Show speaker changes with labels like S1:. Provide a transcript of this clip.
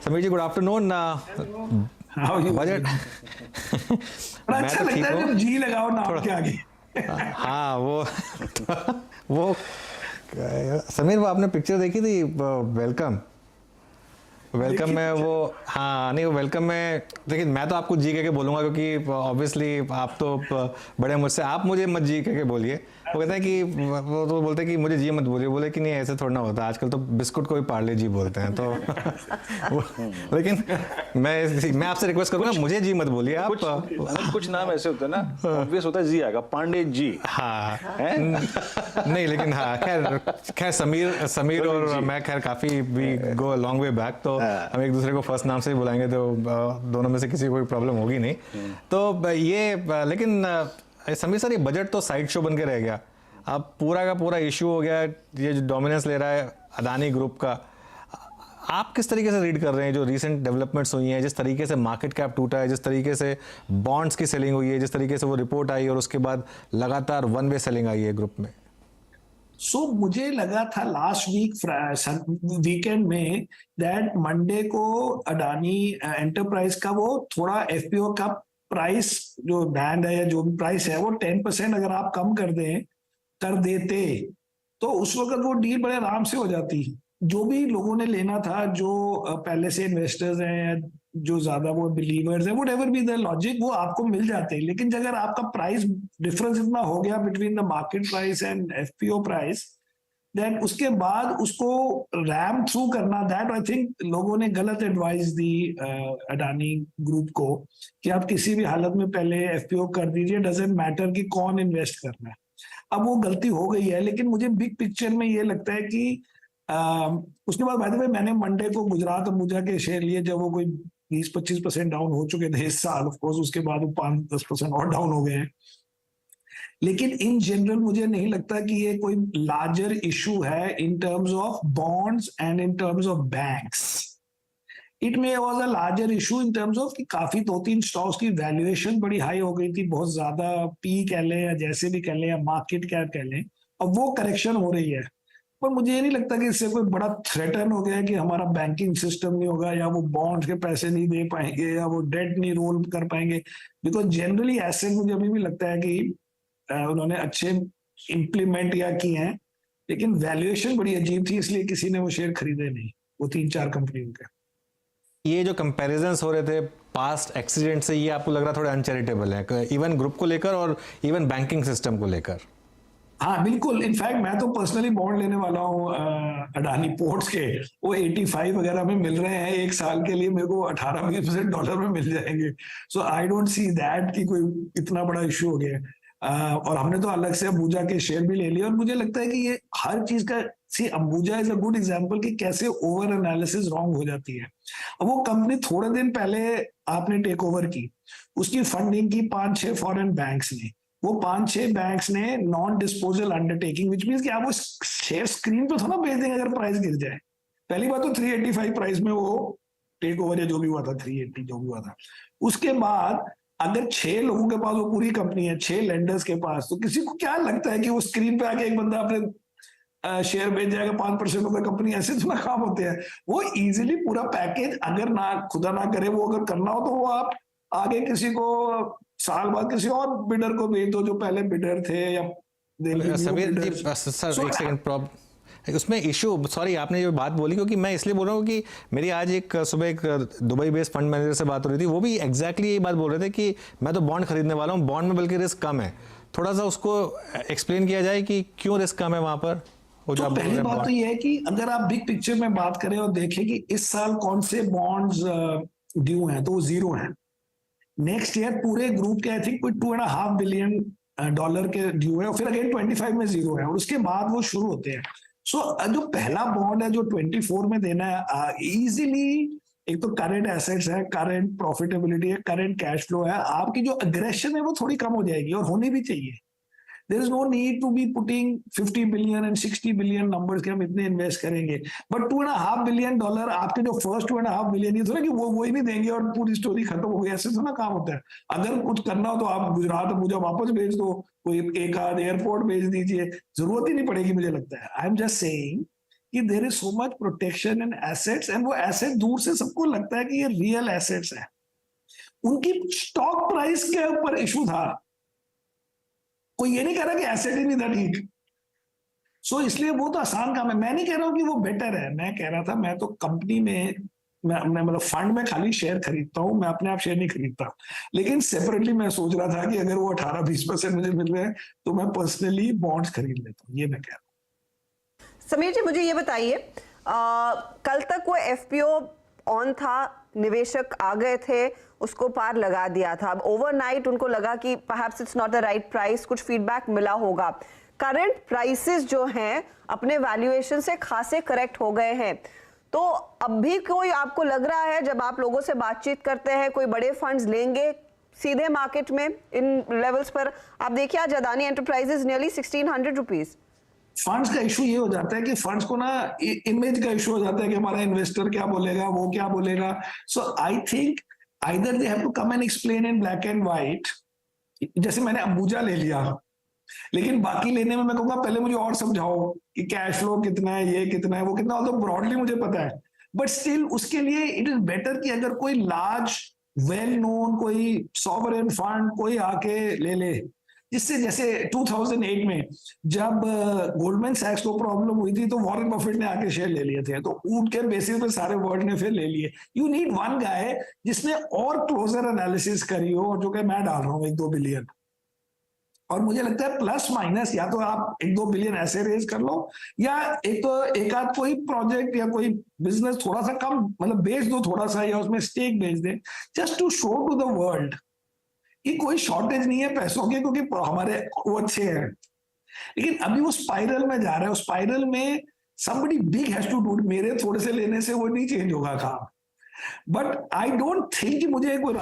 S1: समीर जी, good afternoon. Budget
S2: बड़ा
S1: मैं
S2: अच्छा
S1: तो ठीक
S2: लगता है
S1: हूँ
S2: जब जी लगाओ नाम
S1: थोड़ा।
S2: के आगे।
S1: हाँ वो समीर, वो आपने पिक्चर देखी थी वेलकम? वेलकम
S2: देखिए
S1: में वो,
S2: पिक्चर।
S1: हाँ नहीं, वो वेलकम में देखिए, मैं तो आपको जी कह के बोलूंगा क्योंकि ऑब्वियसली आप तो बड़े मुझसे, आप मुझे मत जी कह के बोलिए। वो कहते हैं कि वो तो बोलते हैं कि मुझे जी मत बोलिए, बोले कि नहीं ऐसे थोड़ा ना होता, आजकल तो बिस्कुट को भी पार्ले जी बोलते हैं तो वो, लेकिन मैं आपसे रिक्वेस्ट करूंगा,
S3: कुछ
S1: मुझे जी मत बोलिए आप।
S3: कुछ कुछ नाम ऐसे होते हैं ना, ऑब्वियस होता है जी आएगा, पांडे जी
S1: हाँ
S3: है।
S1: नहीं, लेकिन हाँ, खैर खैर समीर समीर
S3: समीर
S1: और
S3: जी।
S1: मैं खैर काफ़ी we go long way back, तो हम एक दूसरे को फर्स्ट नाम से ही बुलाएंगे तो दोनों में से किसी को कोई प्रॉब्लम होगी नहीं। तो लेकिन समीर सर, ये बजट तो साइड शो बन के रह गया। अब पूरा का पूरा इशू हो गया, ये जो डोमिनेंस ले रहा है अदानी ग्रुप का। आप किस तरीके से रीड कर रहे हैं जो रीसेंट डेवलपमेंट्स हुई हैं, जिस तरीके से मार्केट कैप टूटा है, जिस तरीके से बॉन्ड्स की सेलिंग हुई है, जिस तरीके से वो रिपोर्ट आई और उसके बाद लगातार वन वे सेलिंग आई है ग्रुप में?
S2: मुझे लगा था लास्ट वीकेंड में दैट मंडे को अडानी एंटरप्राइज का वो थोड़ा एफपीओ का प्राइस जो बैंड है या जो भी प्राइस है वो 10% अगर आप कम कर देते तो उस वक्त वो डील बड़े आराम से हो जाती। जो भी लोगों ने लेना था, जो पहले से इन्वेस्टर्स हैं, जो ज्यादा वो बिलीवर्स हैं, what ever be the logic, वो आपको मिल जाते हैं। लेकिन अगर आपका प्राइस डिफरेंस इतना हो गया between the market price and FPO price, then उसके बाद उसको रैम थ्रू करना, दैट आई थिंक लोगों ने गलत एडवाइस दी अडानी ग्रुप को कि आप किसी भी हालत में पहले एफपीओ कर दीजिए, डजेंट मैटर कि कौन इन्वेस्ट करना है। अब वो गलती हो गई है, लेकिन मुझे बिग पिक्चर में ये लगता है कि उसके बाद भाई भाई मैंने मंडे को गुजरात अंबुजा के शेयर लिए, जब वो कोई 20-25% डाउन हो चुके थे इस साल, ऑफ कोर्स उसके बाद वो 5-10% और डाउन हो गए हैं। लेकिन इन जनरल मुझे नहीं लगता कि ये कोई लार्जर इशू है in terms of bonds and in terms of banks. It may was a larger issue in terms of कि काफी 2-3 स्टॉक्स की वैल्यूएशन बड़ी हाई हो गई थी, बहुत ज्यादा, पी कह लें या जैसे भी कह लें या मार्केट कैप कह लें, अब वो करेक्शन हो रही है। पर मुझे ये नहीं लगता कि इससे कोई बड़ा थ्रेटन हो गया कि हमारा बैंकिंग सिस्टम नहीं होगा, या वो बॉन्ड के पैसे नहीं दे पाएंगे, या वो डेट नहीं रोल कर पाएंगे। बिकॉज जनरली ऐसे मुझे अभी भी लगता है कि उन्होंने अच्छे इम्प्लीमेंट या किए हैं, लेकिन वैल्यूएशन बड़ी अजीब थी, इसलिए किसी ने वो शेयर खरीदे नहीं, वो 3-4 कंपनियों के।
S1: ये जो कंपैरिजंस हो रहे थे पास्ट एक्सीडेंट से, ये आपको लग रहा थोड़ा अनचैरिटेबल है, इवन ग्रुप को लेकर और इवन बैंकिंग सिस्टम को लेकर?
S2: हाँ बिल्कुल, इनफैक्ट मैं तो पर्सनली बॉन्ड लेने वाला हूँ अडानी पोर्ट्स के। वो 85 वगैरह में मिल रहे हैं एक साल के लिए, मेरे को 18-20% डॉलर में मिल जाएंगे। सो आई डोंट सी दैट कि कोई इतना बड़ा इशू हो गया है। और हमने तो अलग से अंबुजा के शेयर भी ले लिए, और मुझे लगता है कि ये हर चीज का, see Ambuja is a good example कि कैसे ओवर एनालिसिस रॉन्ग हो जाती है। अब वो कंपनी थोड़े दिन पहले आपने टेक ओवर की, उसकी फंडिंग की 5-6 फॉरेन बैंक्स ने, वो 5-6 बैंक्स ने non disposal undertaking, which mean कि आप वो शेयर स्क्रीन पे थोड़ा बेच देंगे अगर प्राइस गिर जाए। पहली बात तो 385 प्राइस में वो टेक ओवर या जो भी हुआ था, 380 जो भी हुआ था, उसके बाद अगर 6 लोगों के पास वो पूरी कंपनी है, 6 लेंडर्स के पास, तो किसी को क्या लगता है कि वो स्क्रीन पे आके एक बंदा अपने शेयर बेच जाएगा 5% रुपए? कंपनी ऐसे थोड़ा काम होते हैं। वो इजीली पूरा पैकेज, अगर ना खुदा ना करे वो अगर करना हो, तो वो आप आगे किसी को साल बाद किसी और बिडर को भेज दो जो पहले बिडर थे, या
S1: समीर जी, सर एक सेकंड, उसमें इशू, सॉरी आपने जो बात बोली, क्योंकि मैं इसलिए बोल रहा हूँ कि मेरी आज सुबह एक दुबई बेस्ड फंड मैनेजर से बात हो रही थी, वो भी एग्जैक्टली यही बात बोल रहे थे कि मैं तो बॉन्ड खरीदने वाला हूँ, बॉन्ड में बल्कि रिस्क कम है। थोड़ा सा उसको एक्सप्लेन किया जाए कि क्यों रिस्क कम है वहां पर।
S2: तो पहली बात तो यह है कि अगर आप बिग पिक्चर में बात करें और देखें कि इस साल कौन से बॉन्ड्स ड्यू हैं, तो वो 0 हैं। नेक्स्ट ईयर पूरे ग्रुप के आई थिंक कोई $2.5 बिलियन डॉलर के ड्यू है, और फिर अगेन 25 में 0 है, और उसके बाद वो शुरू होते हैं। जो पहला बॉन्ड है जो 24 में देना है, इजीली, एक तो करंट एसेट्स है, करंट प्रॉफिटेबिलिटी है, करंट कैश फ्लो है, आपकी जो अग्रेशन है वो थोड़ी कम हो जाएगी, और होनी भी चाहिए। There is no need to be putting 50 billion and 60 billion numbers के हम इतने इन्वेस्ट करेंगे। बट $2.5 बिलियन, आपके जो फर्स्ट 2.5 बिलियन, ये थोड़ा कि वो ही नहीं देंगे और पूरी स्टोरी खत्म हो गई, ऐसे थोड़ा काम होता है। अगर कुछ करना हो तो आप गुजरात मुझे वापस भेज दो, कोई एक आध एयरपोर्ट भेज दीजिए, जरूरत ही नहीं पड़ेगी मुझे लगता है। आई एम जस्ट सेइंग कि there is so much protection in assets, and वो एसेट दूर से सबको लगता है कि ये रियल एसेट्स है। उनकी स्टॉक प्राइस के ऊपर इशू था, कोई ये नहीं कह रहा कि एसेट ही नहीं था ठीक। सो इसलिए वो तो आसान काम है। मैं नहीं कह रहा हूं कि वो बेटर है, मैं कह रहा था मैं तो कंपनी में मैं मतलब फंड में खाली शेयर खरीदता हूं, मैं अपने आप शेयर नहीं खरीदता। लेकिन सेपरेटली मैं सोच रहा था कि अगर वो 18-20% मुझे मिल रहे हैं तो मैं पर्सनली बॉन्ड्स खरीद लेता हूँ, ये मैं कह रहा हूँ।
S4: समीर जी मुझे ये बताइए, कल तक वो एफपीओ ऑन था, निवेशक आ गए थे, उसको पार लगा दिया था। अब ओवरनाइट उनको लगा कि perhaps it's not the right price, कुछ फीडबैक मिला होगा। करंट प्राइसेस जो हैं अपने वैल्यूएशन से खासे करेक्ट हो गए हैं, तो अब भी कोई आपको लग रहा है जब आप लोगों से बातचीत करते हैं कोई बड़े फंड्स लेंगे सीधे मार्केट में इन लेवल्स पर? आप देखिए आज Adani enterprises nearly 1600 rupees.
S2: Funds का इशू ये हो जाता है कि फंड्स को ना इमेज का इशू हो जाता है कि हमारा इन्वेस्टर क्या बोलेगा, वो क्या बोलेगा। So I think either they have to come and explain in black and white. जैसे मैंने अंबुजा ले लिया, लेकिन बाकी लेने में मैं कहूंगा पहले मुझे और समझाओ कि कैश फ्लो कितना है, ये कितना है, वो कितना, तो ब्रॉडली मुझे पता है, बट स्टिल उसके लिए इट इज बेटर कि अगर कोई लार्ज वेल नोन कोई सॉवरेन फंड कोई आके ले ले, जिससे जैसे 2008 में जब गोल्डमैन सैक्स को प्रॉब्लम हुई थी तो वॉरेन बफेट ने आके शेयर ले लिए थे, तो उनके बेसिस पे सारे वर्ल्ड ने फिर ले लिए। यू नीड वन गाय जिसने और क्लोजर एनालिसिस करी हो, जो कि मैं डाल रहा हूँ 1-2 बिलियन। और मुझे लगता है प्लस माइनस या तो आप 1-2 बिलियन ऐसे रेज कर लो, या एक आध कोई प्रोजेक्ट या कोई बिजनेस थोड़ा सा कम मतलब बेच दो थोड़ा सा, या उसमें स्टेक बेच दे, just to show to the world कि कोई शॉर्टेज नहीं है पैसों के, क्योंकि हमारे वो अच्छे हैं। लेकिन अभी वो स्पाइरल में जा रहा है, उस स्पाइरल में somebody big has to do, मेरे थोड़े से लेने से वो नहीं चेंज होगा काम। बट आई डोंट थिंक कि मुझे कोई